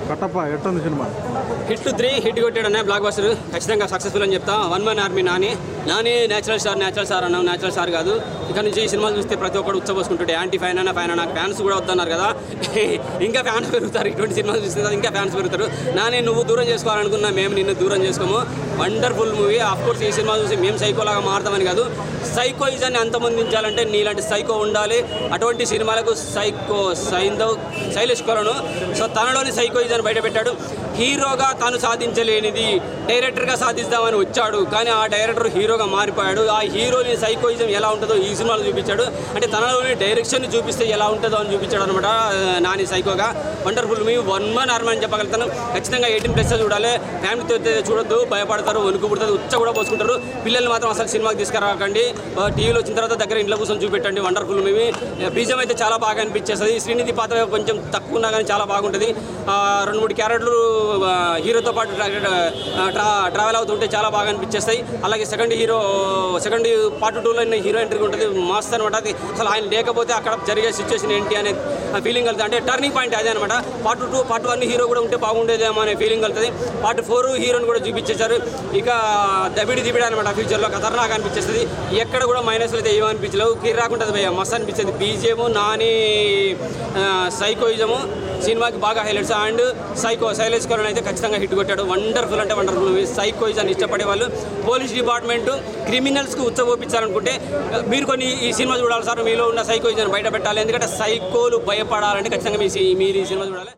కట్టప్ప ఎట్టుంది cinema? Hit 3 hit కొట్టాడు అన్న, బ్లాక్ బస్టర్ ఖచ్చితంగా సక్సెస్ఫుల్ అని చెప్తా. One man army Nani natural star అన్నావు, నేచురల్ స్టార్ కాదు. ఇక్కడ నుంచి ఈ సినిమాలు చూస్తే ప్రతి ఒక్కరు ఉచ్చబోసుకుంటుంటే యాంటీ ఫ్యాన్ నాకు ఫ్యాన్స్ కూడా వద్దన్నారు కదా, ఇంకా ఫ్యాన్స్ పెరుగుతారు. ఇటువంటి సినిమాలు చూస్తే ఇంకా ఫ్యాన్స్ పెరుగుతారు. నాని నువ్వు దూరం చేసుకోవాలనుకున్నా, మేము నిన్ను దూరం చేసుకోము. Wonderful movie. ఆఫ్కోర్స్ ఈ సినిమా చూసి మేము సైకోలాగా మారుతామని కాదు, సైకోయిజాన్ని అంతమొందించాలంటే నీలాంటి సైకో ఉండాలి. అటువంటి సినిమాలకు శైలేష్ కొలను సో తనలోని సైకోయిజాన్ని బయటపెట్టాడు. హీరోగా తాను సాధించలేనిది డైరెక్టర్గా సాధిస్తామని వచ్చాడు, కానీ ఆ డైరెక్టర్ హీరోగా మారిపోయాడు. ఆ హీరోని సైకోయిజం ఎలా ఉంటుందో ఈ సినిమాలో చూపించాడు. అంటే తనలోని డైరెక్షన్ చూపిస్తే ఎలా ఉంటుందో అని చూపించాడు అనమాట నాని సైకోగా. Wonderful movie. One man army అని చెప్పగలుగుతాను. ఖచ్చితంగా 18+ చూడాలి. ఫ్యామిలీతో చూడొద్దు, భయపడతారు, వణుకు పుడతారు, ఉచ్చ కూడా పోసుకుంటారు. పిల్లల్ని మాత్రం అసలు సినిమాకి తీసుకురాకండి. టీవీలో వచ్చిన తర్వాత దగ్గర ఇంట్లో కూర్చొని చూపెట్టండి. Wonderful movie. బీజం అయితే చాలా బాగా అనిపించేస్తుంది. శ్రీనిధి పాత్ర కొంచెం తక్కువ ఉన్నా కానీ చాలా బాగుంటుంది. 2-3 క్యారెక్టర్లు హీరోతో పాటు ట్రావెల్ అవుతుంటే చాలా బాగా అనిపించేస్తాయి. అలాగే సెకండ్ పార్ట్ 2లో హీరో ఎంట్రీ ఉంటుంది, మస్త్ అనమాట. అది అసలు ఆయన లేకపోతే అక్కడ జరిగే సిచ్యువేషన్ ఏంటి అనే ఫీలింగ్ కలుగుతుంది. అంటే టర్నింగ్ పాయింట్ అదే అనమాట. పార్ట్ 2, పార్ట్ 1 హీరో కూడా ఉంటే బాగుండేదేమో అనే ఫీలింగ్ కలుగుతుంది. పార్ట్ 4 హీరోని కూడా చూపించేశారు. ఇక దిబిడి అనమాట. ఫ్యూచర్లో ఖతర్నాక్ అనిపించేస్తుంది. ఎక్కడ కూడా మైనస్లు అయితే ఏమనిపించలేవు. కిర్రాకుంటుంది భయ్య, మస్త్ అనిపించింది. బీజేము నాని సైకోయిజము సినిమాకి బాగా హైలైట్స్. అండ్ శైలేష్ కొలను అయితే ఖచ్చితంగా హిట్ కొట్టాడు. వండర్ఫుల్ అంటే వండర్ఫుల్ మూవీ. సైకోయిజాన్ని ఇష్టపడే వాళ్ళు, పోలీస్ డిపార్ట్మెంటు క్రిమినల్స్కి ఉచ్చబోపించాలనుకుంటే మీరు కొన్ని ఈ సినిమా చూడాలి సార్. మీలో ఉన్న సైకోయిజాన్ని బయట పెట్టాలి. ఎందుకంటే సైకోలు భయపడాలంటే ఖచ్చితంగా మీరు ఈ సినిమా చూడాలి.